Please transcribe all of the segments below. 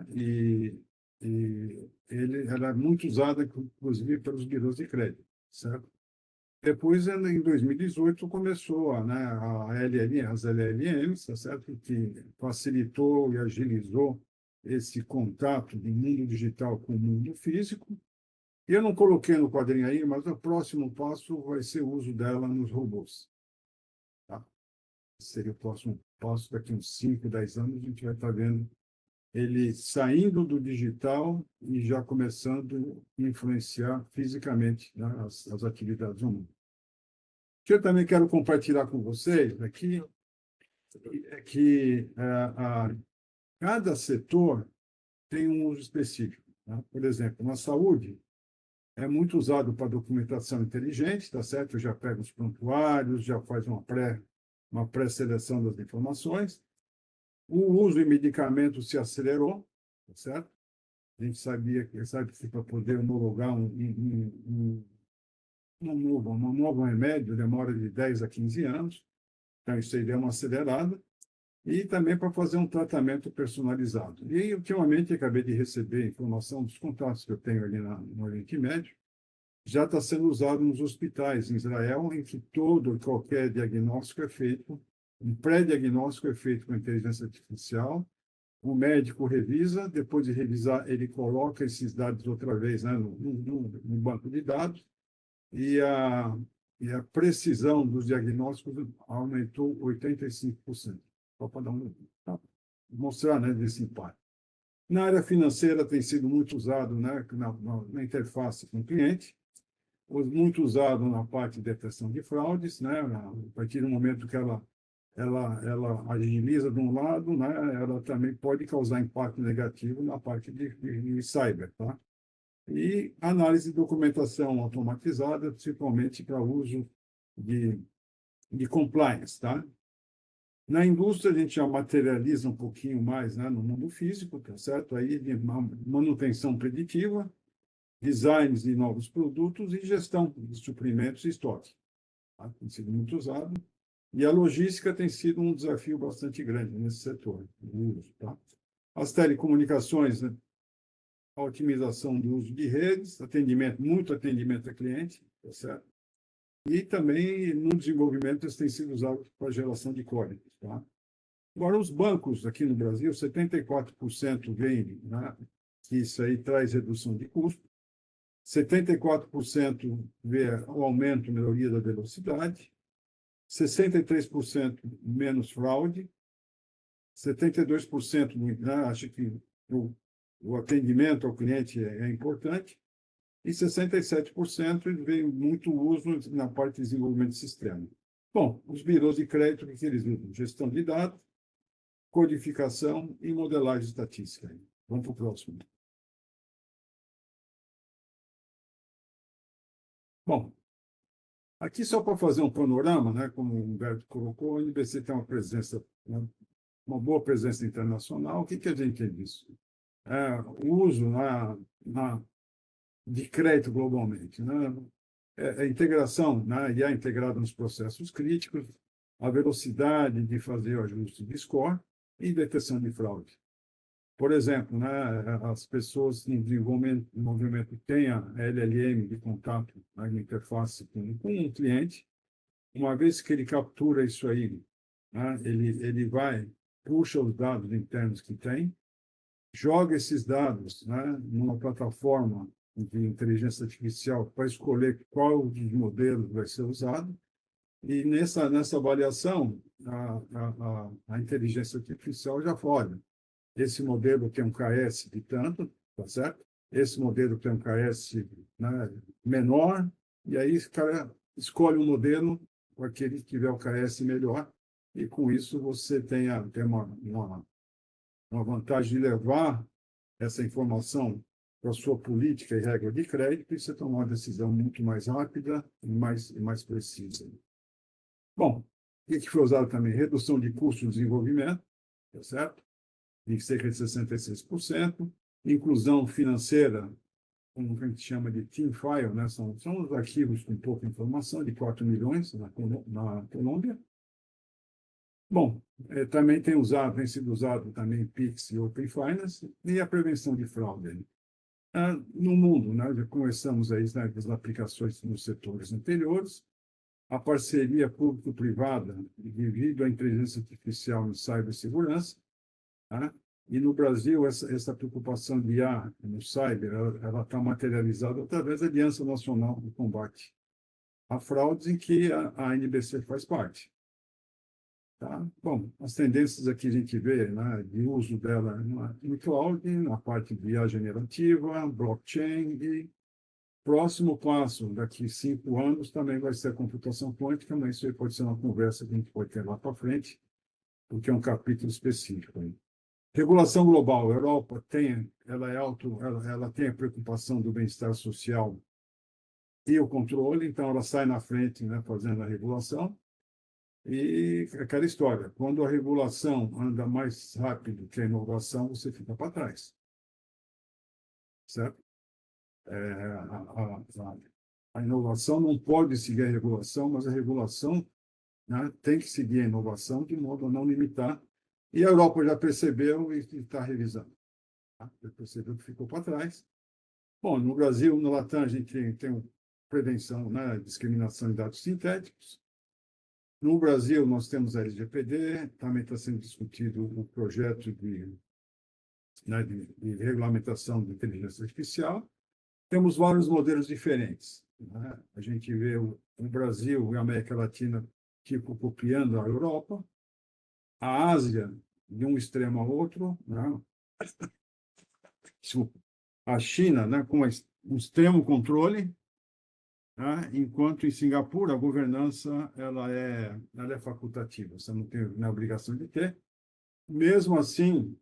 E ela é muito usada, inclusive, pelos birôs de crédito, certo? Depois, em 2018, começou a LL, as LLMs, tá certo? Que facilitou e agilizou esse contato do mundo digital com o mundo físico. E eu não coloquei no quadrinho aí, mas o próximo passo vai ser o uso dela nos robôs. Tá? Seria o próximo passo, daqui uns 5, 10 anos, a gente vai estar vendo ele saindo do digital e já começando a influenciar fisicamente, né, as atividades humanas. O que eu também quero compartilhar com vocês aqui é que cada setor tem um uso específico. Né? Por exemplo, na saúde, é muito usado para documentação inteligente, tá certo? Já pega os prontuários, já faz uma pré-seleção das informações. O uso em medicamentos se acelerou, tá certo? A gente sabe que para poder homologar um novo remédio demora de 10 a 15 anos, então isso aí deu uma acelerada, e também para fazer um tratamento personalizado. E, ultimamente, acabei de receber informação dos contatos que eu tenho ali no Oriente Médio, já está sendo usado nos hospitais em Israel, em que todo e qualquer diagnóstico é feito, um pré-diagnóstico é feito com inteligência artificial, o médico revisa, depois de revisar, ele coloca esses dados outra vez, né, no banco de dados, e a precisão dos diagnósticos aumentou 85%. Só para dar mostrar, né, desse impacto. Na área financeira tem sido muito usado, né, na interface com o cliente, muito usado na parte de detecção de fraudes, né, a partir do momento que ela agiliza de um lado, né, ela também pode causar impacto negativo na parte de cyber, tá? E análise de documentação automatizada, principalmente para uso de, de compliance, tá? Na indústria, a gente já materializa um pouquinho mais, né, no mundo físico, tá certo? Aí, de manutenção preditiva, designs de novos produtos e gestão de suprimentos e estoque. Tá? Tem sido muito usado. E a logística tem sido um desafio bastante grande nesse setor. Tá? As telecomunicações, né? A otimização do uso de redes, muito atendimento a cliente, tá certo? E também no desenvolvimento eles têm sido usados para geração de códigos. Tá? Agora, os bancos aqui no Brasil, 74% vem, né, que isso aí traz redução de custo, 74% vê o aumento, melhoria da velocidade, 63% menos fraude, 72% acha que o atendimento ao cliente é importante, e 67% veio muito uso na parte de desenvolvimento de sistema. Bom, os birôs de crédito, o que eles usam? Gestão de dados, codificação e modelagem estatística. Vamos para o próximo. Bom, aqui só para fazer um panorama, né, como o Humberto colocou, a NBC tem uma presença, né, uma boa presença internacional. O que, que a gente tem disso? O uso de crédito globalmente, né? A integração, né, e a integrada nos processos críticos, a velocidade de fazer o ajuste de score e detecção de fraude. Por exemplo, né, as pessoas em desenvolvimento têm a LLM de contato, né, de interface com um cliente. Uma vez que ele captura isso aí, né, ele vai, puxa os dados internos que tem, joga esses dados, né, numa plataforma de inteligência artificial para escolher qual dos modelos vai ser usado. E nessa avaliação, a inteligência artificial já fala. Esse modelo tem um KS de tanto, tá certo? Esse modelo tem um KS, né, menor, e aí o cara escolhe um modelo com aquele que tiver o KS melhor, e com isso você tem uma vantagem de levar essa informação para a sua política e regra de crédito e você tomar uma decisão muito mais rápida e mais precisa. Bom, o que foi usado também? Redução de custo de desenvolvimento, tá certo? De cerca de 66%. Inclusão financeira, como a gente chama de team file, né? São os arquivos com pouca informação, de 4 milhões na Colômbia. Bom, também tem sido usado também Pix e Open Finance e a prevenção de fraude, né? No mundo, né, já começamos aí, né, as aplicações nos setores anteriores, a parceria público-privada devido à inteligência artificial e cibersegurança, tá? E no Brasil, essa preocupação de IA no cyber, ela está materializada através da Aliança Nacional de Combate a Fraudes, em que a NBC faz parte. Tá? Bom, as tendências aqui a gente vê, né, de uso dela no cloud, na parte de IA generativa, blockchain, e próximo passo, daqui 5 anos, também vai ser a computação quântica, mas isso aí pode ser uma conversa que a gente pode ter lá para frente, porque é um capítulo específico aí. Regulação global. A Europa tem, ela é ela tem a preocupação do bem-estar social e o controle, então ela sai na frente, né, fazendo a regulação. E aquela história, quando a regulação anda mais rápido que a inovação, você fica para trás, certo? A inovação não pode seguir a regulação, mas a regulação, né, tem que seguir a inovação de modo a não limitar. E a Europa já percebeu e está revisando. Tá? Já percebeu que ficou para trás. Bom, no Brasil, no Latam, a gente tem prevenção, né, discriminação de dados sintéticos. No Brasil, nós temos a LGPD, também está sendo discutido o projeto né, de regulamentação de inteligência artificial. Temos vários modelos diferentes, né? A gente vê o Brasil e a América Latina tipo copiando a Europa, a Ásia de um extremo ao outro, né? A China, né, com um extremo controle, né? Enquanto em Singapura a governança ela é facultativa, você não tem a obrigação de ter. Mesmo assim,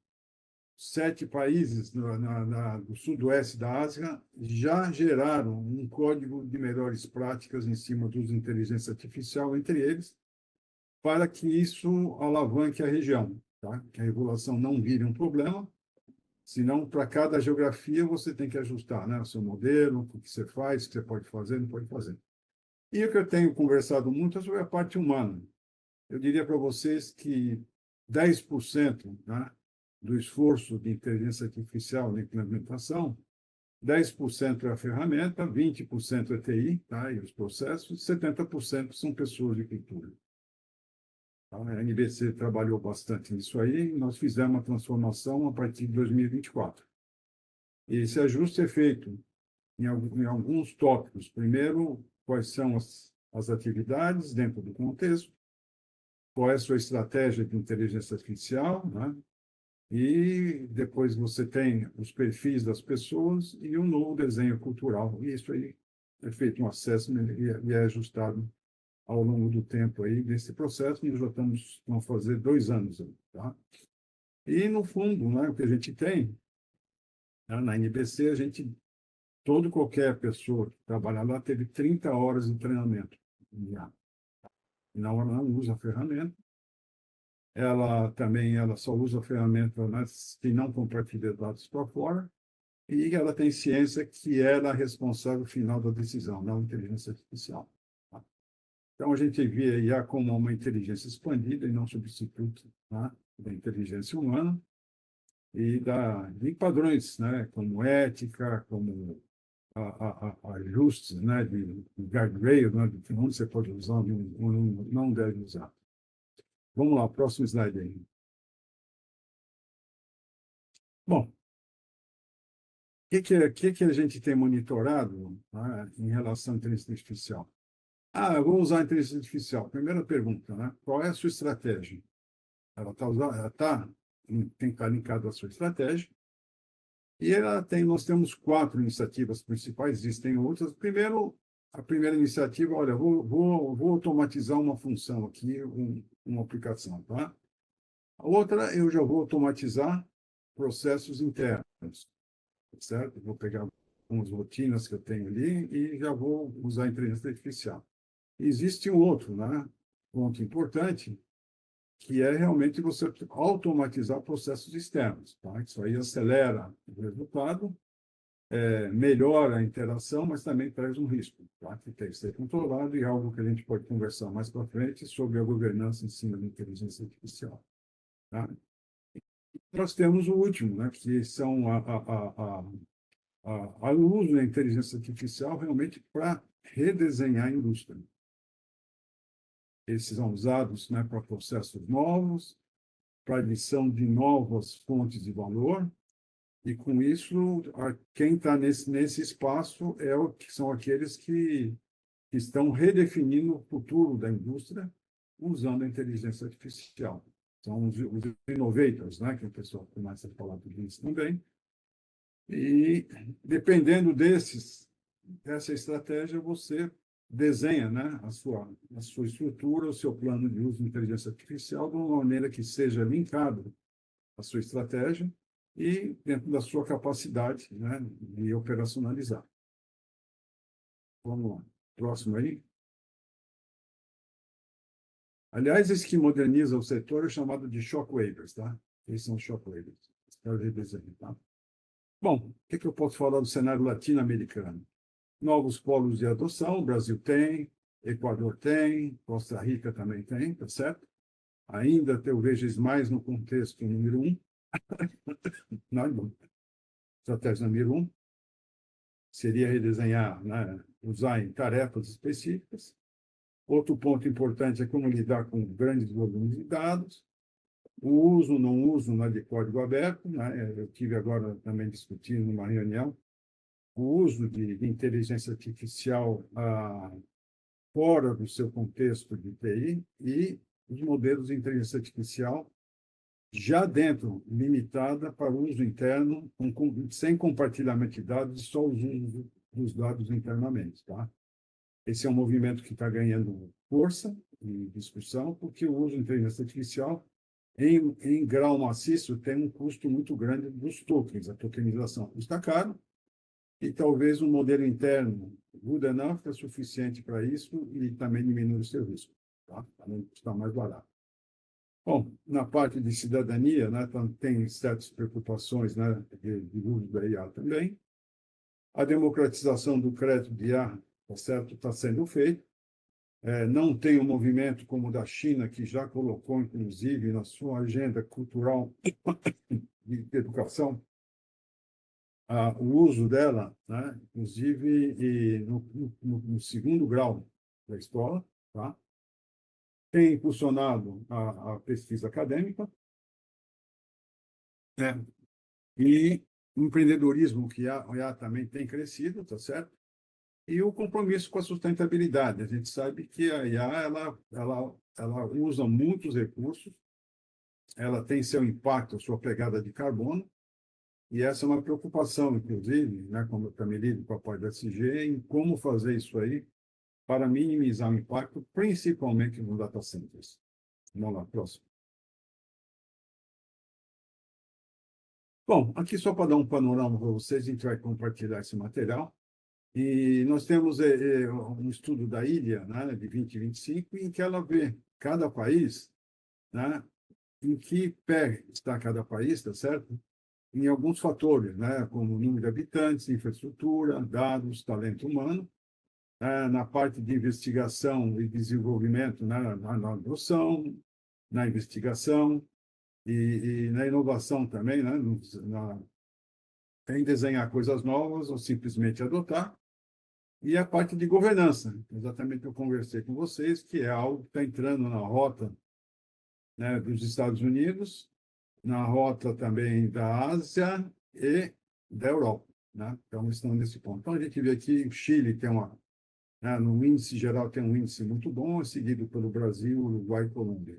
7 países do sudoeste da Ásia já geraram um código de melhores práticas em cima do uso de inteligência artificial, entre eles, para que isso alavanque a região, tá? Que a regulação não vire um problema, senão, para cada geografia, você tem que ajustar, né, o seu modelo, o que você faz, o que você pode fazer, não pode fazer. E o que eu tenho conversado muito é sobre a parte humana. Eu diria para vocês que 10%, né, do esforço de inteligência artificial na implementação, 10% é a ferramenta, 20% é TI, tá, e os processos, 70% são pessoas de cultura. A NBC trabalhou bastante nisso aí, e nós fizemos uma transformação a partir de 2024. E esse ajuste é feito em alguns tópicos. Primeiro, quais são as atividades dentro do contexto, qual é a sua estratégia de inteligência artificial, né? E depois você tem os perfis das pessoas e um novo desenho cultural. E isso aí é feito um assessment e é ajustado ao longo do tempo aí desse processo. Nós já vamos fazer 2 anos, tá? E, no fundo, né, o que a gente tem, né, na NBC, qualquer pessoa que trabalha lá teve 30 horas de treinamento. Não, ela não usa a ferramenta. Ela só usa a ferramenta, né, se não compartilha dados para fora. E ela tem ciência que ela é a responsável final da decisão, não a inteligência artificial. Tá? Então, a gente vê a IA como uma inteligência expandida e não substituto, tá, da inteligência humana de padrões, né, como ética, como ajustes, né, de guardrail, né, de onde você pode usar, onde não deve usar. Vamos lá, próximo slide aí. Bom, que a gente tem monitorado, né, em relação à inteligência artificial? Eu vou usar a inteligência artificial. Primeira pergunta, né? Qual é a sua estratégia? Tem que estar linkada à sua estratégia. E nós temos 4 iniciativas principais, existem outras. Primeiro, a primeira iniciativa, olha, vou automatizar uma função aqui, uma aplicação, tá? A outra, eu já vou automatizar processos internos, certo? Vou pegar algumas rotinas que eu tenho ali e já vou usar a inteligência artificial. Existe um outro, né, ponto importante, que é realmente você automatizar processos externos, tá? Isso aí acelera o resultado melhora a interação, mas também traz um risco, tá? Que tem que ser controlado, e algo que a gente pode conversar mais para frente sobre a governança em cima da inteligência artificial. Tá? Nós temos o último, né, que são o uso da inteligência artificial realmente para redesenhar a indústria. Esses são usados, né, para processos novos, para adição de novas fontes de valor, e com isso, quem está nesse espaço são aqueles que estão redefinindo o futuro da indústria usando a inteligência artificial. São os innovators, né, que o pessoal começa a falar tudo isso também. E, dependendo dessa estratégia, você desenha, né, a sua estrutura, o seu plano de uso de inteligência artificial de uma maneira que seja linkado à sua estratégia e dentro da sua capacidade, né, de operacionalizar. Vamos lá. Próximo aí. Aliás, esse que moderniza o setor é chamado de shockwaves, tá? Esses são shockwaves. Espero redesenho, tá? Bom, o que eu posso falar do cenário latino-americano? Novos polos de adoção, o Brasil tem, Equador tem, Costa Rica também tem, tá certo? Ainda eu vejo mais no contexto número 1, não, estratégia número 1, seria redesenhar, né, usar em tarefas específicas. Outro ponto importante é como lidar com grandes volumes de dados. O uso, não uso, né, de código aberto, né? Eu tive agora também discutindo numa reunião o uso de inteligência artificial fora do seu contexto de TI e os modelos de inteligência artificial já dentro, limitada para o uso interno, sem compartilhamento de dados, só o uso dos dados internamente, tá? Esse é um movimento que está ganhando força e discussão, porque o uso de inteligência artificial, em grau maciço, tem um custo muito grande dos tokens. A tokenização custa caro, e talvez um modelo interno good enough é suficiente para isso e também diminui o seu risco, tá? Para não custar mais barato. Bom, na parte de cidadania, né, tem certas preocupações, né, de uso da IA também. A democratização do crédito de IA, tá certo, está sendo feita. Não tem um movimento como o da China, que já colocou, inclusive, na sua agenda cultural de educação, o uso dela, né, inclusive no segundo grau da escola, tá? Tem impulsionado a pesquisa acadêmica, né? E o empreendedorismo, que a IA também tem crescido, tá certo? E o compromisso com a sustentabilidade. A gente sabe que a IA ela usa muitos recursos, ela tem seu impacto, sua pegada de carbono, e essa é uma preocupação, inclusive, né, como eu também lido com a parte da SG, em como fazer isso aí para minimizar o impacto, principalmente no data centers. Vamos lá, próximo. Bom, aqui só para dar um panorama para vocês, a gente vai compartilhar esse material. E nós temos um estudo da Ilha, né, de 2025, em que ela vê cada país, né, em que pé está cada país, tá certo? Em alguns fatores, né, como número de habitantes, infraestrutura, dados, talento humano, na parte de investigação e desenvolvimento, né, na adoção, na investigação e na inovação também, né, em desenhar coisas novas ou simplesmente adotar. E a parte de governança, exatamente o que eu conversei com vocês, que é algo que está entrando na rota, né, dos Estados Unidos, na rota também da Ásia e da Europa, né? Então, estão nesse ponto. Então, a gente vê aqui o Chile tem né, no índice geral, tem um índice muito bom, seguido pelo Brasil, Uruguai e Colômbia.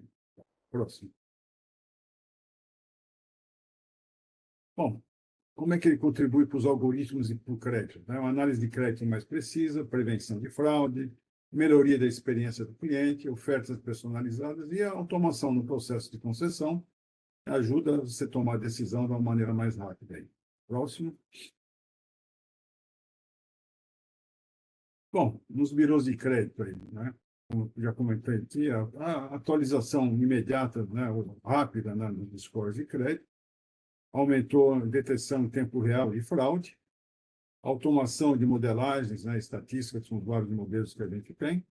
Próximo. Bom, como é que ele contribui para os algoritmos e para o crédito? Né? Uma análise de crédito mais precisa, prevenção de fraude, melhoria da experiência do cliente, ofertas personalizadas e a automação no processo de concessão ajuda você a tomar a decisão de uma maneira mais rápida. Aí. Próximo. Bom, nos birôs de crédito, aí, né? Como já comentei aqui, a atualização imediata, né, rápida, né, nos scores de crédito, aumentou a detecção em tempo real de fraude, automação de modelagens, né, estatística, são vários modelos que a gente tem,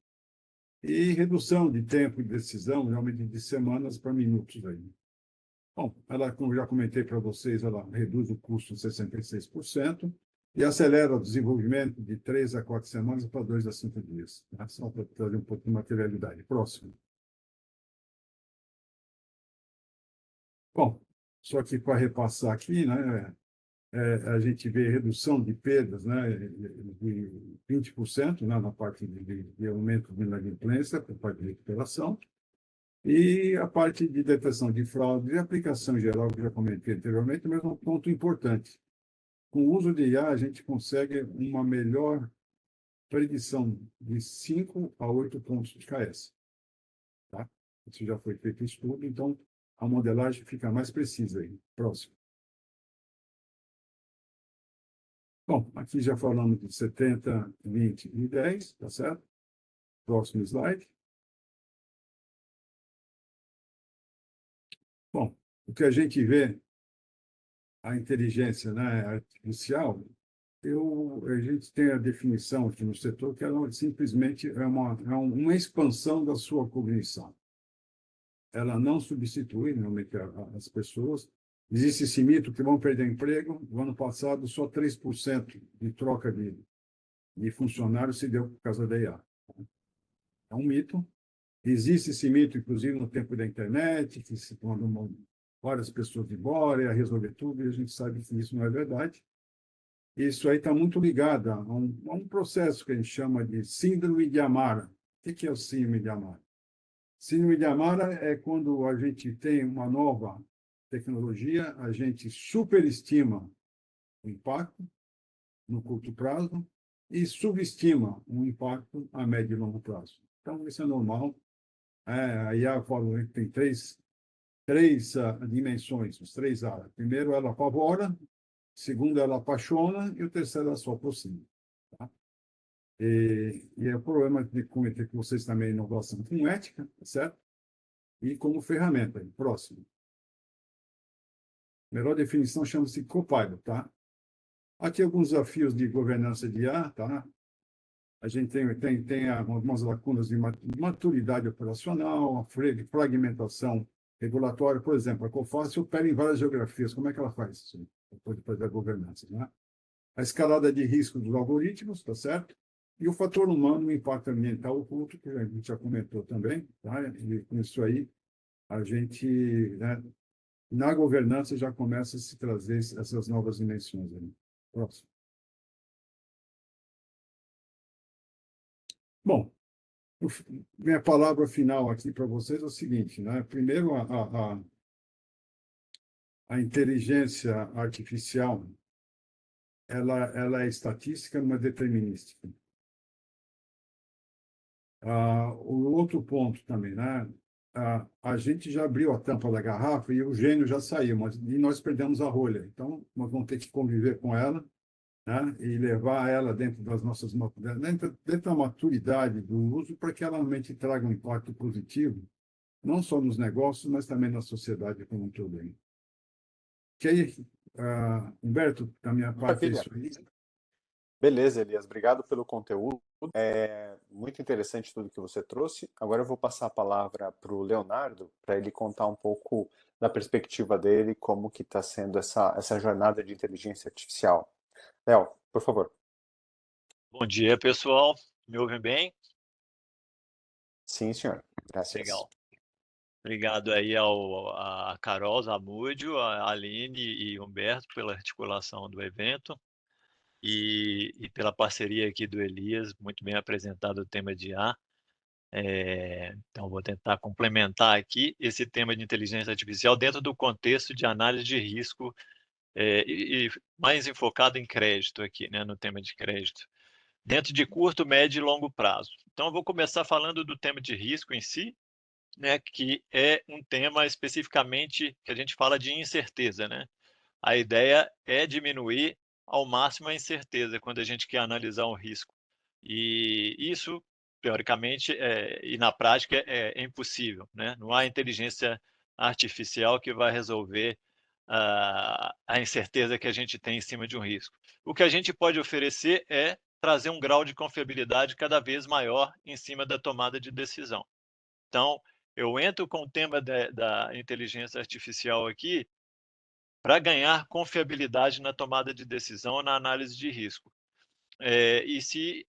e redução de tempo de decisão, realmente de semanas para minutos aí. Bom, ela, como já comentei para vocês, ela reduz o custo em 66% e acelera o desenvolvimento de 3 a 4 semanas para 2 a 5 dias. Tá? Só para trazer um pouco de materialidade. Próximo. Bom, só que para repassar aqui, né, a gente vê redução de perdas, né, de 20%, né, na parte de aumento de inadimplência, por parte de recuperação, e a parte de detecção de fraude e aplicação geral, que eu já comentei anteriormente, mas um ponto importante. Com o uso de IA, a gente consegue uma melhor predição de 5 a 8 pontos de KS. Tá? Isso já foi feito estudo, então a modelagem fica mais precisa aí. Próximo. Bom, aqui já falamos de 70, 20 e 10, tá certo? Próximo slide. Bom, o que a gente vê, a inteligência, né, artificial, a gente tem a definição aqui no setor que ela simplesmente uma expansão da sua cognição. Ela não substitui realmente as pessoas. Existe esse mito que vão perder emprego. No ano passado, só 3% de troca de funcionários se deu por causa da IA. É um mito. Existe esse mito, inclusive, no tempo da internet, que se mandam várias pessoas embora, ia resolver tudo, e a gente sabe que isso não é verdade. Isso aí está muito ligado a um processo que a gente chama de síndrome de Amara. O que é o síndrome de Amara? Síndrome de Amara é quando a gente tem uma nova tecnologia, a gente superestima o impacto no curto prazo e subestima o impacto a médio e longo prazo. Então, isso é normal. A IA tem três dimensões, os três A. Primeiro, ela apavora, segundo, ela apaixona e o terceiro, ela só aproxima. Tá? E é o problema de cometer que vocês também não gostam com ética, tá certo? E como ferramenta. Próximo. A melhor definição chama-se Copilot, tá? Aqui alguns desafios de governança de IA, tá? A gente tem algumas lacunas de maturidade operacional, a fragmentação regulatória. Por exemplo, a Cofaz opera em várias geografias. Como é que ela faz isso? Depois de fazer a governança, né? A escalada de risco dos algoritmos, tá certo? E o fator humano, o impacto ambiental oculto, que a gente já comentou também, tá? E com isso aí, a gente, né, na governança já começa a se trazer essas novas dimensões aí. Próximo. Bom, minha palavra final aqui para vocês é o seguinte, né? Primeiro, a inteligência artificial, ela é estatística, mas determinística. O outro ponto também, né? A gente já abriu a tampa da garrafa e o gênio já saiu, mas e nós perdemos a rolha. Então, nós vamos ter que conviver com ela, né? E levar ela dentro das nossas dentro da maturidade do uso para que ela realmente traga um impacto positivo, não só nos negócios, mas também na sociedade como um todo. Ok? Humberto, da minha parte é Maravilha. isso aí. Beleza, Elias. Obrigado pelo conteúdo. É muito interessante tudo que você trouxe. Agora eu vou passar a palavra para o Leonardo, para ele contar um pouco da perspectiva dele, como que está sendo essa jornada de inteligência artificial. Léo, por favor. Bom dia, pessoal. Me ouvem bem? Sim, senhor. Graças. Legal. Obrigado aí a Carol Zamúdio, a Aline e Humberto pela articulação do evento e pela parceria aqui do Elias, muito bem apresentado o tema de IA. Então, vou tentar complementar aqui esse tema de inteligência artificial dentro do contexto de análise de risco e mais enfocado em crédito aqui, né, no tema de crédito, dentro de curto, médio e longo prazo. Então, eu vou começar falando do tema de risco em si, né, que é um tema especificamente que a gente fala de incerteza, né? A ideia é diminuir ao máximo a incerteza quando a gente quer analisar um risco. E isso, teoricamente, e na prática é impossível, né? Não há inteligência artificial que vai resolver a incerteza que a gente tem em cima de um risco. O que a gente pode oferecer é trazer um grau de confiabilidade cada vez maior em cima da tomada de decisão. Então, eu entro com o tema da inteligência artificial aqui para ganhar confiabilidade na tomada de decisão, na análise de risco. E se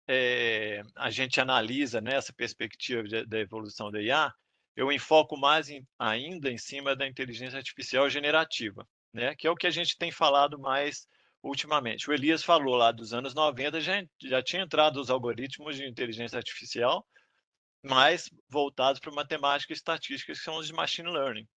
a gente analisa, né, essa perspectiva da evolução da IA, eu enfoco mais ainda em cima da inteligência artificial generativa, né, que é o que a gente tem falado mais ultimamente. O Elias falou lá dos anos 90, já tinha entrado os algoritmos de inteligência artificial, mais voltados para matemática e estatística, que são os de machine learning,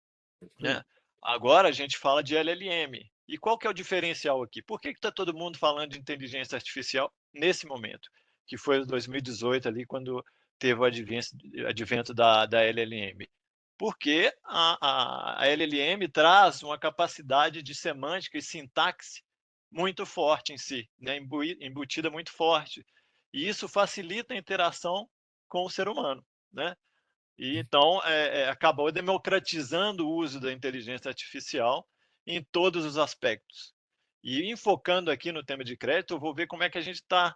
né? Agora a gente fala de LLM. E qual que é o diferencial aqui? Por que está todo mundo falando de inteligência artificial nesse momento? Que foi em 2018 ali, quando teve o advento da LLM. Porque a LLM traz uma capacidade de semântica e sintaxe muito forte em si, né? Embutida muito forte. E isso facilita a interação com o ser humano, né? E então acabou democratizando o uso da inteligência artificial em todos os aspectos. E enfocando aqui no tema de crédito, eu vou ver como é que a gente está,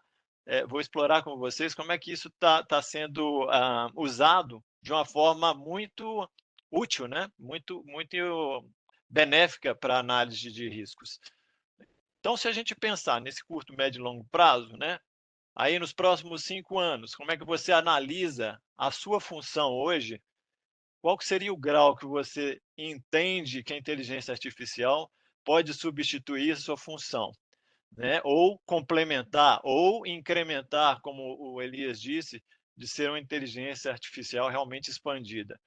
vou explorar com vocês como é que isso está sendo usado de uma forma muito útil, né? Muito benéfica para a análise de riscos. Então, se a gente pensar nesse curto, médio e longo prazo, né? Aí nos próximos 5 anos, como é que você analisa a sua função hoje? Qual que seria o grau que você entende que a inteligência artificial pode substituir sua função, né? Ou complementar, ou incrementar, como o Elias disse, de ser uma inteligência artificial realmente expandida.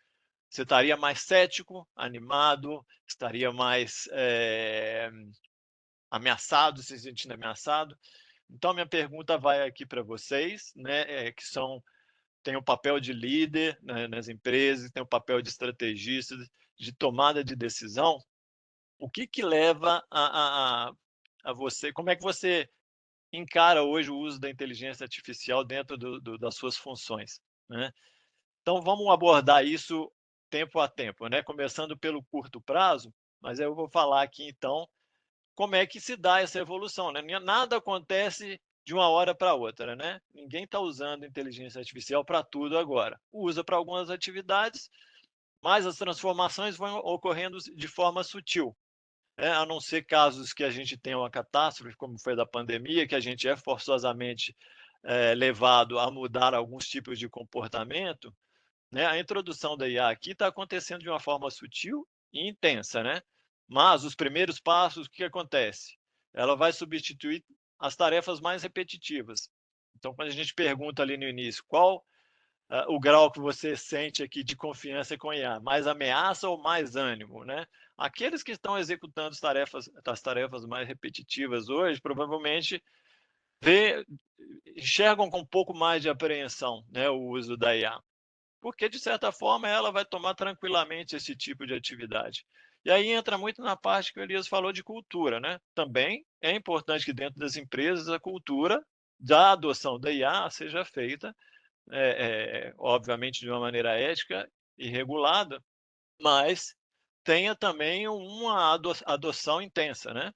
Você estaria mais cético, animado, estaria mais ameaçado, se sentindo ameaçado? Então, minha pergunta vai aqui para vocês, né, que tem o papel de líder, né, nas empresas, tem o papel de estrategista, de tomada de decisão. O que que leva a você, como é que você encara hoje o uso da inteligência artificial dentro das suas funções, né? Então vamos abordar isso tempo a tempo, né? Começando pelo curto prazo, mas eu vou falar aqui então como é que se dá essa evolução, né? Nada acontece de uma hora para outra, né? Ninguém está usando inteligência artificial para tudo agora. Usa para algumas atividades, mas as transformações vão ocorrendo de forma sutil, né? A não ser casos que a gente tenha uma catástrofe, como foi da pandemia, que a gente é forçosamente levado a mudar alguns tipos de comportamento, né? A introdução da IA aqui está acontecendo de uma forma sutil e intensa, né? Mas os primeiros passos, o que acontece? Ela vai substituir as tarefas mais repetitivas. Então, quando a gente pergunta ali no início, qual o grau que você sente aqui de confiança com a IA? Mais ameaça ou mais ânimo, né? Aqueles que estão executando as tarefas mais repetitivas hoje, provavelmente enxergam com um pouco mais de apreensão, né, o uso da IA. Porque, de certa forma, ela vai tomar tranquilamente esse tipo de atividade. E aí entra muito na parte que o Elias falou de cultura, né? Também é importante que dentro das empresas a cultura da adoção da IA seja feita, obviamente de uma maneira ética e regulada, mas tenha também uma adoção intensa, né?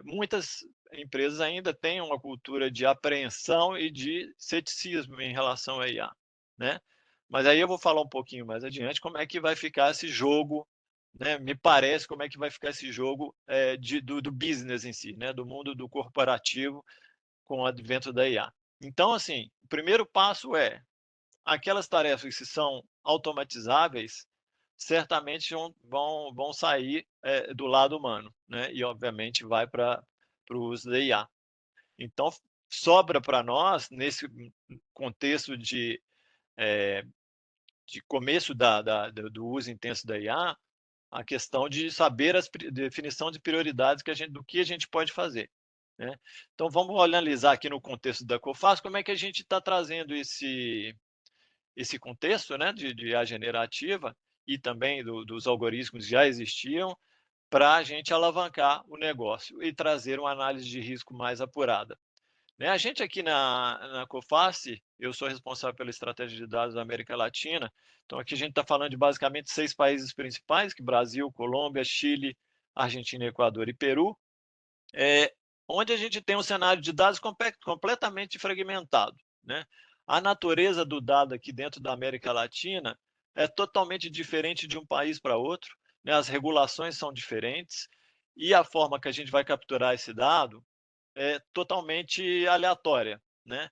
Muitas empresas ainda têm uma cultura de apreensão e de ceticismo em relação à IA, né? Mas aí eu vou falar um pouquinho mais adiante como é que vai ficar esse jogo, né? Me parece como é que vai ficar esse jogo do business em si, né? Do mundo do corporativo com o advento da IA. Então, assim, o primeiro passo é aquelas tarefas que são automatizáveis, certamente vão sair do lado humano, né? E obviamente vai para o uso da IA. Então sobra para nós, nesse contexto de começo do uso intenso da IA, a questão de saber a definição de prioridades do que a gente pode fazer, né? Então vamos analisar aqui no contexto da Cofaz como é que a gente está trazendo esse contexto, né, de IA generativa e também dos algoritmos que já existiam, para a gente alavancar o negócio e trazer uma análise de risco mais apurada, né? A gente aqui na Coface, eu sou responsável pela estratégia de dados da América Latina, então aqui a gente está falando de basicamente 6 países principais, que Brasil, Colômbia, Chile, Argentina, Equador e Peru, onde a gente tem um cenário de dados completamente fragmentado, né? A natureza do dado aqui dentro da América Latina é totalmente diferente de um país para outro, né? As regulações são diferentes e a forma que a gente vai capturar esse dado é totalmente aleatória, né?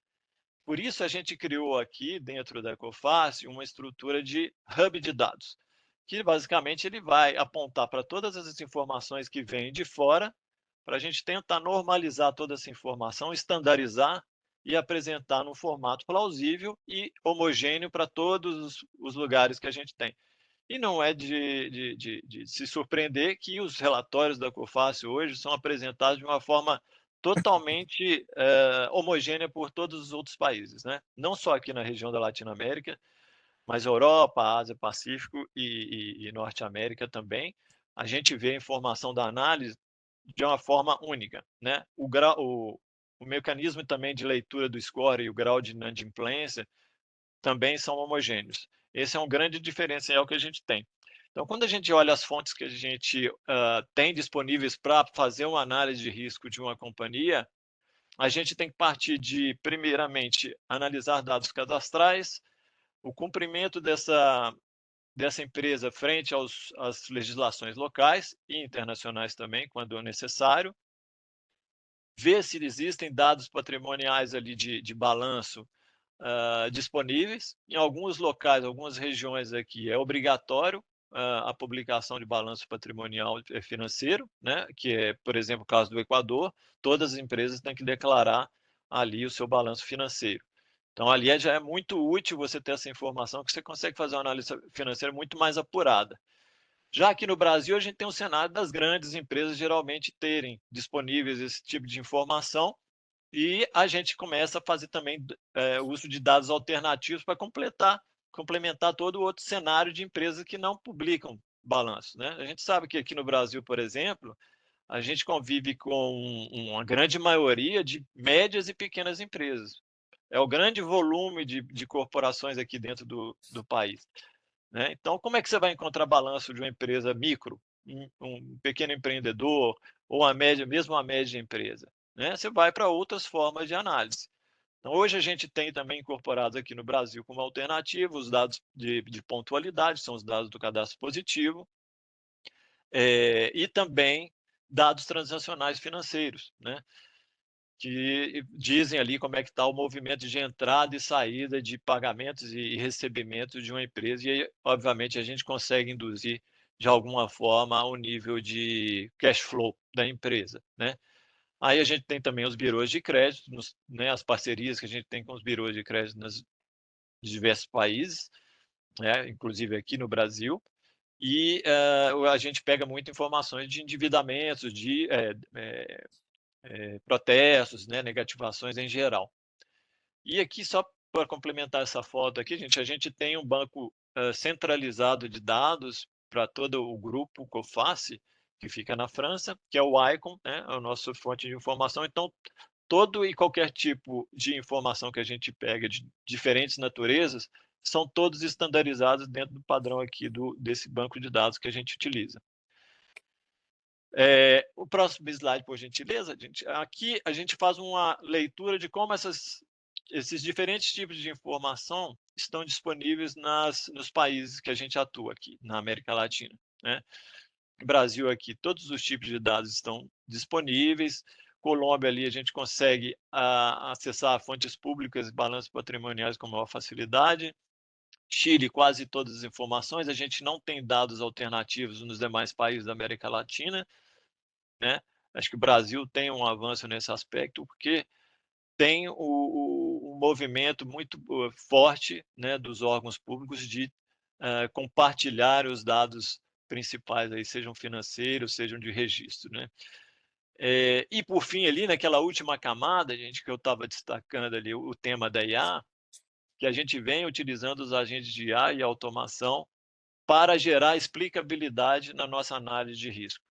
Por isso a gente criou aqui dentro da Ecoface uma estrutura de hub de dados, que basicamente ele vai apontar para todas as informações que vêm de fora, para a gente tentar normalizar toda essa informação, estandarizar e apresentar num formato plausível e homogêneo para todos os lugares que a gente tem. E não é de se surpreender que os relatórios da Coface hoje são apresentados de uma forma totalmente homogênea por todos os outros países, né? Não só aqui na região da Latinoamérica, mas Europa, Ásia, Pacífico e Norte América também. A gente vê a informação da análise de uma forma única, né? O mecanismo também de leitura do score e o grau de inadimplência também são homogêneos. Esse é um grande diferencial que a gente tem. Então, quando a gente olha as fontes que a gente tem disponíveis para fazer uma análise de risco de uma companhia, a gente tem que partir de, primeiramente, analisar dados cadastrais, o cumprimento dessa empresa frente às legislações locais e internacionais também, quando necessário, ver se existem dados patrimoniais ali de balanço disponíveis. Em alguns locais, algumas regiões aqui, é obrigatório a publicação de balanço patrimonial financeiro, né? Que é, por exemplo, o caso do Equador, todas as empresas têm que declarar ali o seu balanço financeiro. Então, ali já é muito útil você ter essa informação, que você consegue fazer uma análise financeira muito mais apurada. Já aqui no Brasil, a gente tem um cenário das grandes empresas geralmente terem disponíveis esse tipo de informação, e a gente começa a fazer também uso de dados alternativos para complementar todo o outro cenário de empresas que não publicam balanço, né? A gente sabe que aqui no Brasil, por exemplo, a gente convive com uma grande maioria de médias e pequenas empresas. É o grande volume de corporações aqui dentro do país, né? Então, como é que você vai encontrar balanço de uma empresa micro, um pequeno empreendedor, ou a média, mesmo uma média empresa, né? Você vai para outras formas de análise. Então, hoje a gente tem também incorporados aqui no Brasil como alternativa os dados de pontualidade, são os dados do cadastro positivo, e também dados transacionais financeiros, né? Que dizem ali como é que está o movimento de entrada e saída de pagamentos e recebimentos de uma empresa, e aí, obviamente, a gente consegue induzir de alguma forma o nível de cash flow da empresa, né? Aí a gente tem também os birôs de crédito, né, as parcerias que a gente tem com os birôs de crédito nos diversos países, né, inclusive aqui no Brasil, e a gente pega muitas informações de endividamentos, de protestos, né, negativações em geral. E aqui, só para complementar essa foto aqui, gente, a gente tem um banco centralizado de dados para todo o grupo Coface, que fica na França, que é o ICON, né, é a nossa fonte de informação. Então, todo e qualquer tipo de informação que a gente pega de diferentes naturezas são todos estandarizados dentro do padrão aqui desse banco de dados que a gente utiliza. O próximo slide, por gentileza, gente. Aqui a gente faz uma leitura de como esses diferentes tipos de informação estão disponíveis nos países que a gente atua aqui, na América Latina, né? No Brasil aqui, todos os tipos de dados estão disponíveis. Colômbia ali a gente consegue acessar fontes públicas e balanços patrimoniais com maior facilidade. Chile, quase todas as informações. A gente não tem dados alternativos nos demais países da América Latina, né? Acho que o Brasil tem um avanço nesse aspecto, porque tem um movimento muito forte, né, dos órgãos públicos de compartilhar os dados principais, aí, sejam financeiros, sejam de registro, né? E por fim, ali naquela última camada, gente, que eu estava destacando ali, o tema da IA, que a gente vem utilizando os agentes de IA e automação para gerar explicabilidade na nossa análise de risco.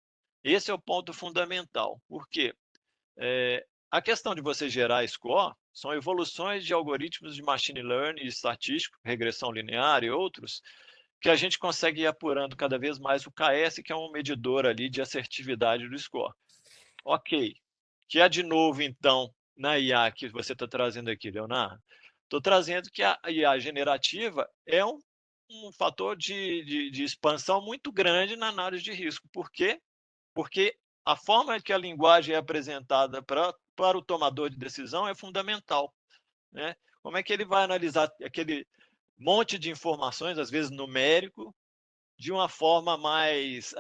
Esse é o ponto fundamental, porque a questão de você gerar score são evoluções de algoritmos de machine learning estatístico, regressão linear e outros, que a gente consegue ir apurando cada vez mais o KS, que é um medidor ali de assertividade do score. Ok. Que é de novo, então, na IA que você está trazendo aqui, Leonardo? Estou trazendo que a IA generativa é um fator de expansão muito grande na análise de risco. Por quê? Porque a forma que a linguagem é apresentada para o tomador de decisão é fundamental, né? Como é que ele vai analisar aquele monte de informações, às vezes numérico, de uma forma mais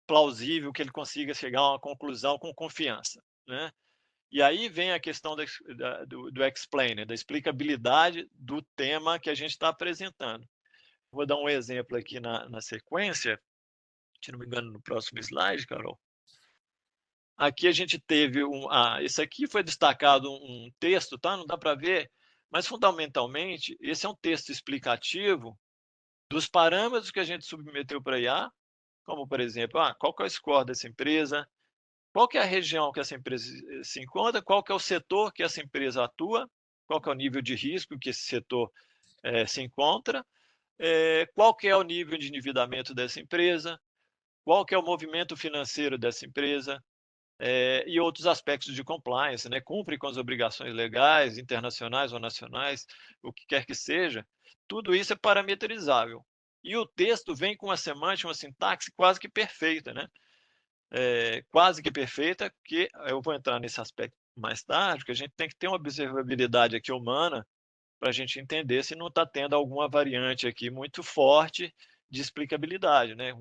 plausível, que ele consiga chegar a uma conclusão com confiança, né? E aí vem a questão do explainer, da explicabilidade do tema que a gente está apresentando. Vou dar um exemplo aqui na sequência, se não me engano, no próximo slide, Carol. Aqui a gente teve esse aqui foi destacado um texto, tá? Não dá para ver, mas fundamentalmente esse é um texto explicativo dos parâmetros que a gente submeteu para IA, como por exemplo, qual que é o score dessa empresa, qual que é a região que essa empresa se encontra, qual que é o setor que essa empresa atua, qual que é o nível de risco que esse setor se encontra, qual que é o nível de endividamento dessa empresa, qual que é o movimento financeiro dessa empresa, e outros aspectos de compliance, né? Cumpre com as obrigações legais, internacionais ou nacionais, o que quer que seja. Tudo isso é parametrizável. E o texto vem com uma semântica, uma sintaxe quase que perfeita, né? Quase que perfeita, que eu vou entrar nesse aspecto mais tarde, que a gente tem que ter uma observabilidade aqui humana para a gente entender se não está tendo alguma variante aqui muito forte de explicabilidade, né?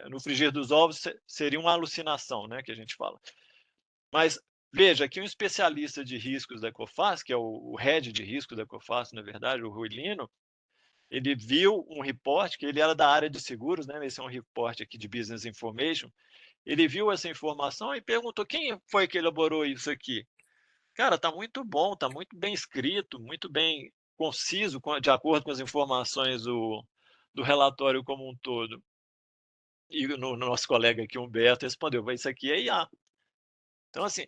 No frigir dos ovos seria uma alucinação, né, que a gente fala. Mas veja que um especialista de riscos da Ecofasto, que é o head de riscos da Ecofasto, na verdade, o Rui Lino, ele viu um report, que ele era da área de seguros, né? Esse é um report aqui de Business Information. Ele viu essa informação e perguntou quem foi que elaborou isso aqui. Cara, tá muito bom, tá muito bem escrito, muito bem conciso, de acordo com as informações do relatório como um todo. E no nosso colega aqui, Humberto, respondeu, isso aqui é IA. Então, assim,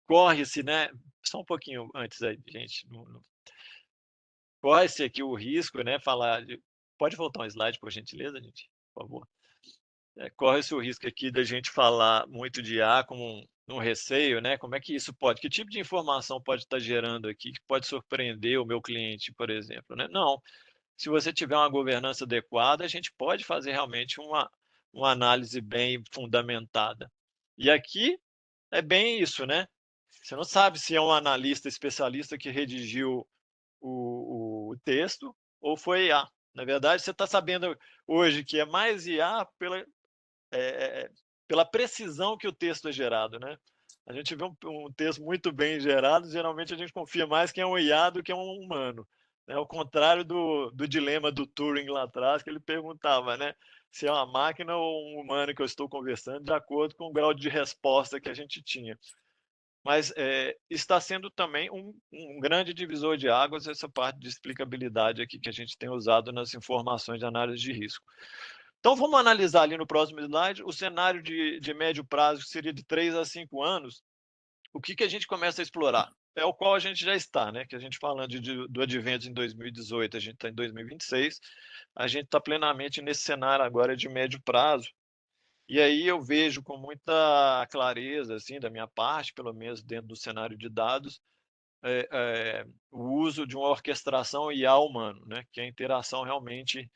corre-se, né? Só um pouquinho antes aí, gente. Corre-se aqui o risco, né? Pode voltar um slide, por gentileza, gente? Por favor. Corre-se o risco aqui da gente falar muito de IA como um receio, né? Como é que isso pode? Que tipo de informação pode estar gerando aqui que pode surpreender o meu cliente, por exemplo, né? Não. Se você tiver uma governança adequada, a gente pode fazer realmente uma análise bem fundamentada. E aqui é bem isso, né? Você não sabe se é um analista especialista que redigiu o texto ou foi IA. Na verdade, você está sabendo hoje que é mais IA pela precisão que o texto é gerado, né? A gente vê um texto muito bem gerado, geralmente a gente confia mais que é um IA do que um humano. Né? Ao contrário do dilema do Turing lá atrás, que ele perguntava, né? Se é uma máquina ou um humano que eu estou conversando, de acordo com o grau de resposta que a gente tinha. Mas está sendo também um grande divisor de águas essa parte de explicabilidade aqui que a gente tem usado nas informações de análise de risco. Então, vamos analisar ali no próximo slide o cenário de médio prazo, que seria de 3 a 5 anos, o que a gente começa a explorar? É o qual a gente já está, né? Que a gente falando do advento em 2018, a gente está em 2026, a gente está plenamente nesse cenário agora de médio prazo. E aí eu vejo com muita clareza, assim, da minha parte, pelo menos dentro do cenário de dados, o uso de uma orquestração IA humano, né? Que é a interação realmente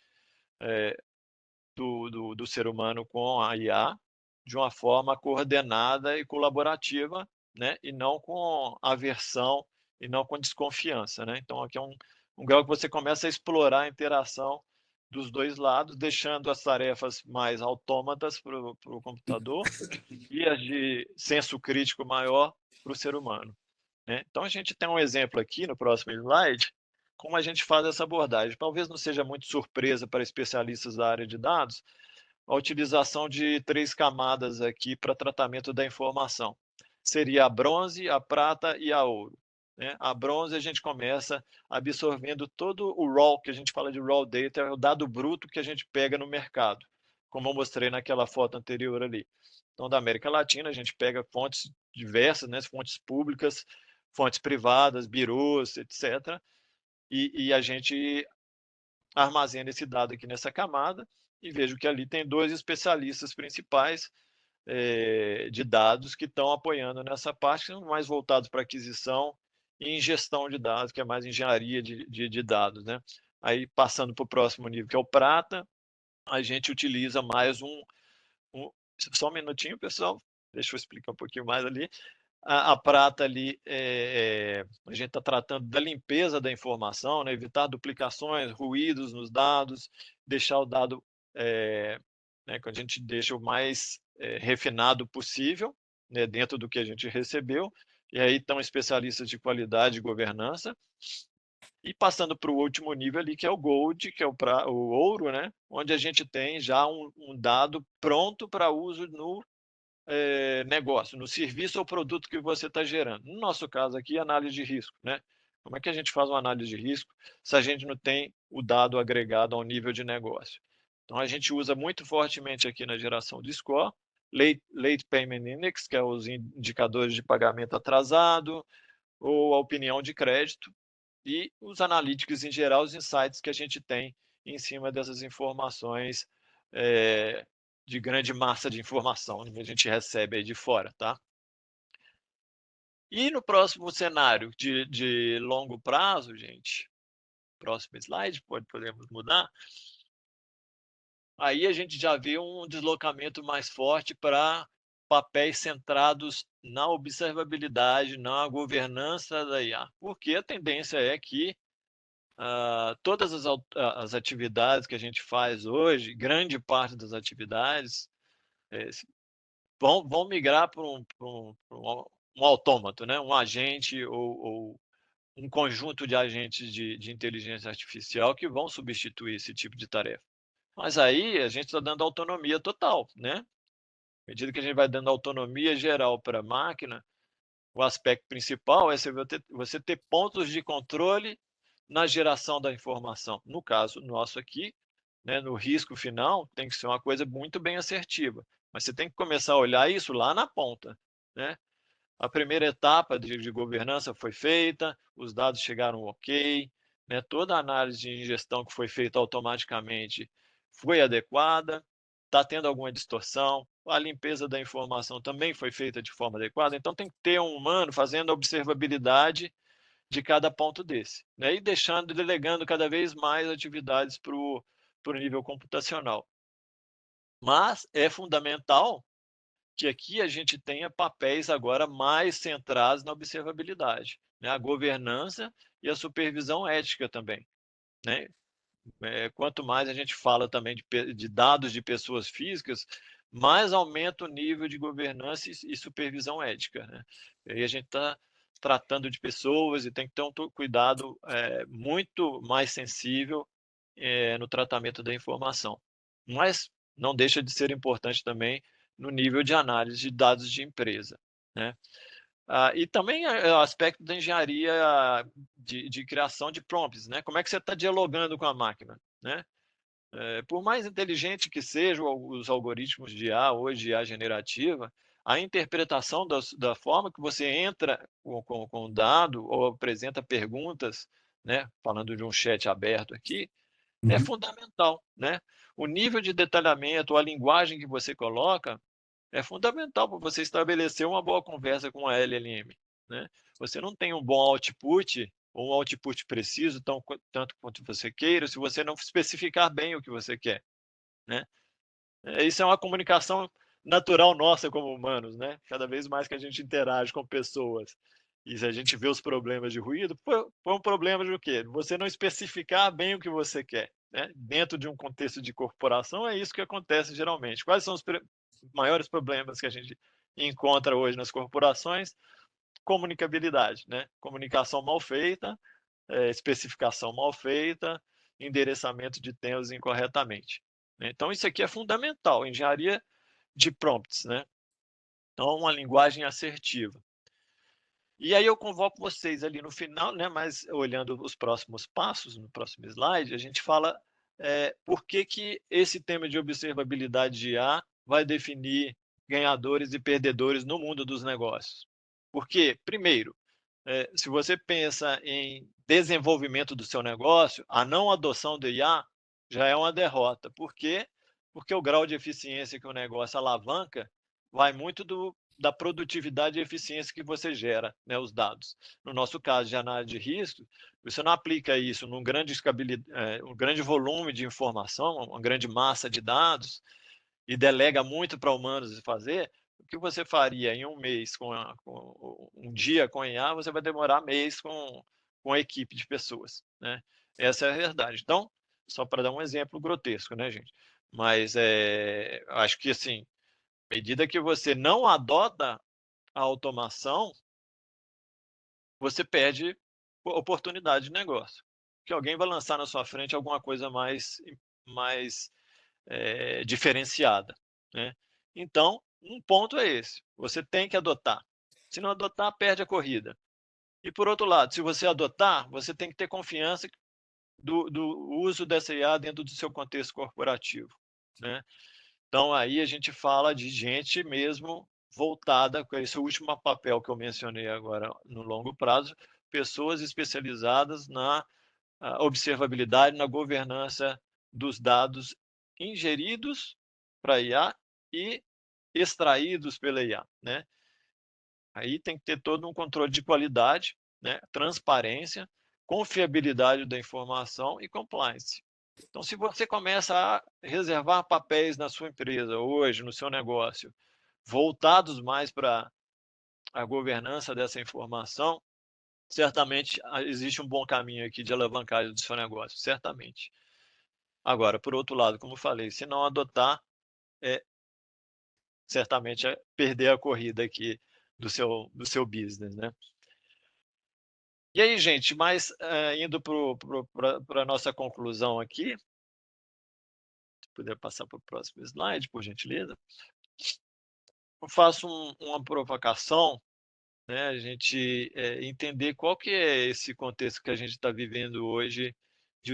do ser humano com a IA de uma forma coordenada e colaborativa, né? E não com aversão e não com desconfiança, né? Então, aqui é um grau que você começa a explorar a interação dos dois lados, deixando as tarefas mais autômatas para o computador e as de senso crítico maior para o ser humano, né? Então, a gente tem um exemplo aqui no próximo slide, como a gente faz essa abordagem. Talvez não seja muito surpresa para especialistas da área de dados, a utilização de 3 camadas aqui para tratamento da informação. Seria a bronze, a prata e a ouro. Né? A bronze a gente começa absorvendo todo o raw, que a gente fala de raw data, é o dado bruto que a gente pega no mercado, como eu mostrei naquela foto anterior ali. Então, da América Latina, a gente pega fontes diversas, né? Fontes públicas, fontes privadas, birôs, etc., e a gente armazena esse dado aqui nessa camada e vejo que ali tem 2 especialistas principais de dados que estão apoiando nessa parte, que são mais voltados para aquisição e em gestão de dados, que é mais engenharia de dados, né? Aí, passando para o próximo nível, que é o prata, a gente utiliza mais só um minutinho, pessoal, deixa eu explicar um pouquinho mais ali. A prata ali, a gente está tratando da limpeza da informação, né? Evitar duplicações, ruídos nos dados, deixar o dado, né, que a gente deixa o mais refinado possível, né, dentro do que a gente recebeu, e aí estão especialistas de qualidade e governança, e passando para o último nível ali, que é o Gold, que é o ouro, né, onde a gente tem já um dado pronto para uso no negócio, no serviço ou produto que você está gerando. No nosso caso aqui, análise de risco, né? Como é que a gente faz uma análise de risco se a gente não tem o dado agregado ao nível de negócio? Então, a gente usa muito fortemente aqui na geração de score, Late Payment Index, que é os indicadores de pagamento atrasado, ou a opinião de crédito, e os analytics em geral, os insights que a gente tem em cima dessas informações de grande massa de informação que a gente recebe aí de fora, tá? E no próximo cenário de longo prazo, gente, próximo slide, podemos mudar. Aí a gente já vê um deslocamento mais forte para papéis centrados na observabilidade, na governança da IA, porque a tendência é que todas as atividades que a gente faz hoje, grande parte das atividades, vão migrar para um autômato, né? Um agente ou um conjunto de agentes de inteligência artificial que vão substituir esse tipo de tarefa. Mas aí a gente está dando autonomia total, né? À medida que a gente vai dando autonomia geral para a máquina, o aspecto principal é você ter pontos de controle na geração da informação. No caso nosso aqui, né, no risco final, tem que ser uma coisa muito bem assertiva. Mas você tem que começar a olhar isso lá na ponta, né? A primeira etapa de governança foi feita, os dados chegaram ok, né? Toda a análise de ingestão que foi feita automaticamente foi adequada, está tendo alguma distorção, a limpeza da informação também foi feita de forma adequada, então tem que ter um humano fazendo a observabilidade de cada ponto desse, né? E delegando cada vez mais atividades para o nível computacional. Mas é fundamental que aqui a gente tenha papéis agora mais centrados na observabilidade, né? A governança e a supervisão ética também, né? Quanto mais a gente fala também de dados de pessoas físicas, mais aumenta o nível de governança e supervisão ética, né? E aí a gente está tratando de pessoas e tem que ter um cuidado muito mais sensível no tratamento da informação. Mas não deixa de ser importante também no nível de análise de dados de empresa, né? E também o aspecto da engenharia de criação de prompts, né? Como é que você está dialogando com a máquina, né? Por mais inteligente que sejam os algoritmos de IA, hoje IA generativa, a interpretação da forma que você entra com o dado ou apresenta perguntas, né? Falando de um chat aberto aqui, é fundamental, né? O nível de detalhamento, a linguagem que você coloca, é fundamental para você estabelecer uma boa conversa com a LLM, né? Você não tem um bom output, ou um output preciso, tanto quanto você queira, se você não especificar bem o que você quer, né? Isso é uma comunicação natural nossa como humanos, né? Cada vez mais que a gente interage com pessoas e se a gente vê os problemas de ruído, foi um problema de o quê? Você não especificar bem o que você quer, né? Dentro de um contexto de corporação, é isso que acontece geralmente. Quais são os maiores problemas que a gente encontra hoje nas corporações? Comunicabilidade, né? Comunicação mal feita, especificação mal feita, endereçamento de temas incorretamente. Então, isso aqui é fundamental, engenharia de prompts, né? Então, uma linguagem assertiva. E aí eu convoco vocês ali no final, né? Mas olhando os próximos passos, no próximo slide, a gente fala por que esse tema de observabilidade de IA vai definir ganhadores e perdedores no mundo dos negócios. Porque, primeiro, se você pensa em desenvolvimento do seu negócio, a não adoção do IA já é uma derrota. Por quê? Porque o grau de eficiência que o negócio alavanca vai muito da produtividade e eficiência que você gera, né, os dados. No nosso caso de análise de risco, você não aplica isso num um grande volume de informação, uma grande massa de dados, e delega muito para humanos fazer. O que você faria em um mês com um dia com IA, você vai demorar mês com a equipe de pessoas, né? Essa é a verdade. Então, só para dar um exemplo grotesco, né, gente? Mas acho que assim, à medida que você não adota a automação, você perde oportunidade de negócio. Que alguém vai lançar na sua frente alguma coisa mais diferenciada, né? Então, um ponto é esse: você tem que adotar. Se não adotar, perde a corrida. E por outro lado, se você adotar, você tem que ter confiança do uso dessa IA dentro do seu contexto corporativo, né? Então, aí a gente fala de gente mesmo voltada, com esse último papel que eu mencionei agora no longo prazo, pessoas especializadas na observabilidade, na governança dos dados ingeridos para IA e extraídos pela IA, né? Aí tem que ter todo um controle de qualidade, né? Transparência, confiabilidade da informação e compliance. Então, se você começa a reservar papéis na sua empresa hoje, no seu negócio, voltados mais para a governança dessa informação, certamente existe um bom caminho aqui de alavancagem do seu negócio, certamente. Agora, por outro lado, como eu falei, se não adotar, certamente é perder a corrida aqui do seu business, né? E aí, gente, mas indo para a nossa conclusão aqui, se puder passar para o próximo slide, por gentileza. Eu faço uma provocação, né, a gente entender qual que é esse contexto que a gente está vivendo hoje de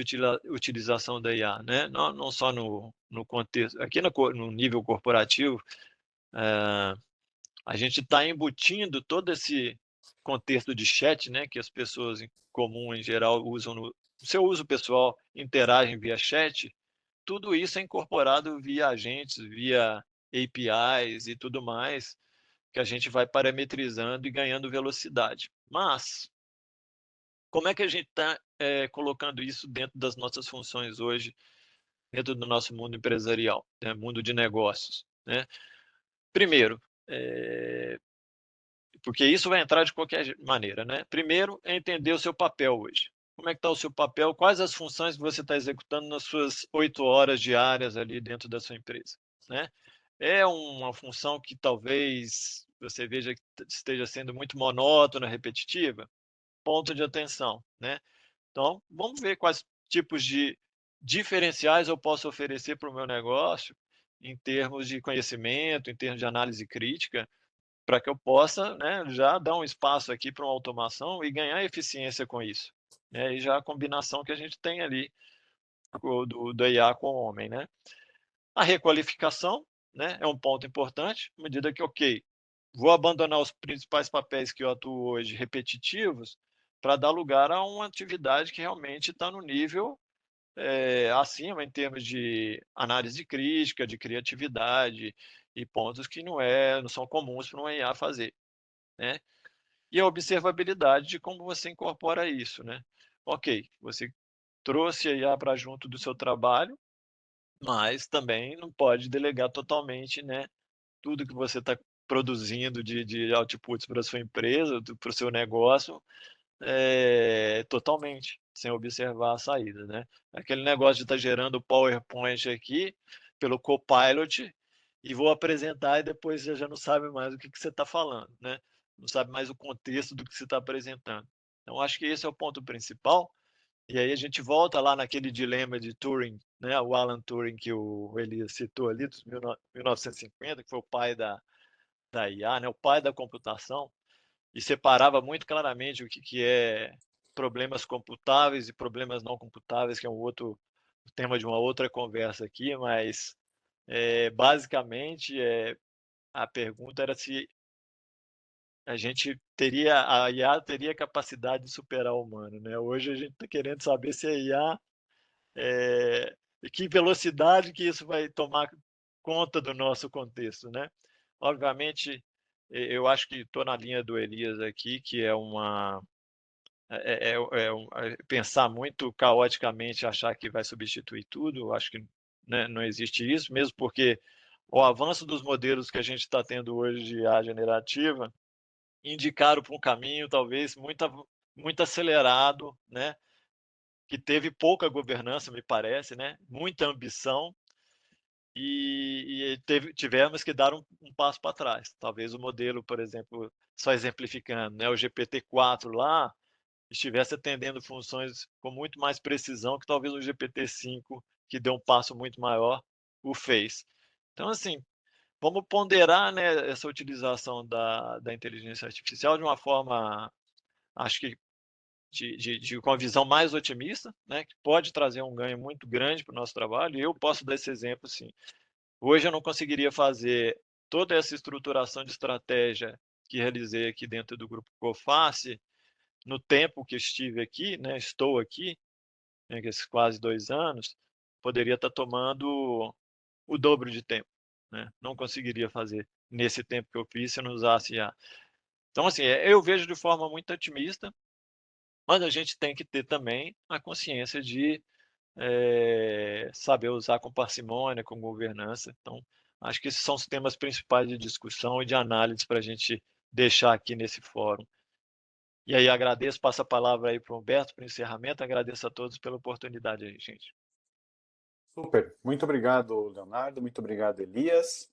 utilização da IA, né? Não só no contexto, aqui no nível corporativo, a gente está embutindo todo esse contexto de chat, né, que as pessoas em comum, em geral, usam no seu uso pessoal, interagem via chat. Tudo isso é incorporado via agentes, via APIs e tudo mais, que a gente vai parametrizando e ganhando velocidade. Mas, como é que a gente está colocando isso dentro das nossas funções hoje, dentro do nosso mundo empresarial, né, mundo de negócios, né? Primeiro, porque isso vai entrar de qualquer maneira, né? Primeiro é entender o seu papel hoje. Como é que está o seu papel? Quais as funções que você está executando nas suas 8 horas diárias ali dentro da sua empresa, né? É uma função que talvez você veja que esteja sendo muito monótona, repetitiva? Ponto de atenção, né? Então, vamos ver quais tipos de diferenciais eu posso oferecer para o meu negócio em termos de conhecimento, em termos de análise crítica, para que eu possa, né, já dar um espaço aqui para uma automação e ganhar eficiência com isso, né? E já a combinação que a gente tem ali do IA com o homem, né? A requalificação, né, é um ponto importante, à medida que, ok, vou abandonar os principais papéis que eu atuo hoje, repetitivos, para dar lugar a uma atividade que realmente está no nível acima em termos de análise crítica, de criatividade e pontos que não são comuns para uma IA fazer, né? E a observabilidade de como você incorpora isso, né? Ok, você trouxe a IA para junto do seu trabalho, mas também não pode delegar totalmente, né, tudo que você está produzindo de outputs para a sua empresa, para o seu negócio, totalmente, sem observar a saída, né? Aquele negócio de estar gerando PowerPoint aqui pelo Copilot e vou apresentar e depois você já não sabe mais o que você está falando, né? Não sabe mais o contexto do que você está apresentando. Então, acho que esse é o ponto principal. E aí a gente volta lá naquele dilema de Turing, né? O Alan Turing que o Elias citou ali, dos 1950, que foi o pai da IA, né? O pai da computação, e separava muito claramente o que é problemas computáveis e problemas não computáveis, que é um outro tema de uma outra conversa aqui, mas basicamente a pergunta era se a IA teria capacidade de superar o humano, né. Hoje a gente está querendo saber se a IA, que velocidade que isso vai tomar conta do nosso contexto, né. Obviamente, eu acho que estou na linha do Elias aqui, que é uma pensar muito caoticamente, achar que vai substituir tudo, eu acho que, né, não existe isso, mesmo porque o avanço dos modelos que a gente está tendo hoje de IA generativa indicaram para um caminho talvez muito acelerado, né, que teve pouca governança, me parece, né, muita ambição, tivemos que dar um passo para trás. Talvez o modelo, por exemplo, só exemplificando, né, o GPT-4 lá, estivesse atendendo funções com muito mais precisão que talvez o GPT-5, que deu um passo muito maior, o fez. Então, assim, vamos ponderar, né, essa utilização da inteligência artificial de uma forma, acho que com a visão mais otimista, né, que pode trazer um ganho muito grande para o nosso trabalho, e eu posso dar esse exemplo, sim. Hoje eu não conseguiria fazer toda essa estruturação de estratégia que realizei aqui dentro do grupo Coface, no tempo que estive aqui, né, estou aqui, né, que esses quase 2 anos, poderia estar tomando o dobro de tempo, né, não conseguiria fazer nesse tempo que eu fiz se eu não usasse IA. Então, assim, eu vejo de forma muito otimista, mas a gente tem que ter também a consciência de, saber usar com parcimônia, com governança. Então, acho que esses são os temas principais de discussão e de análise para a gente deixar aqui nesse fórum. E aí agradeço, passo a palavra aí para o Humberto para o encerramento, agradeço a todos pela oportunidade aí, gente. Super. Muito obrigado, Leonardo. Muito obrigado, Elias.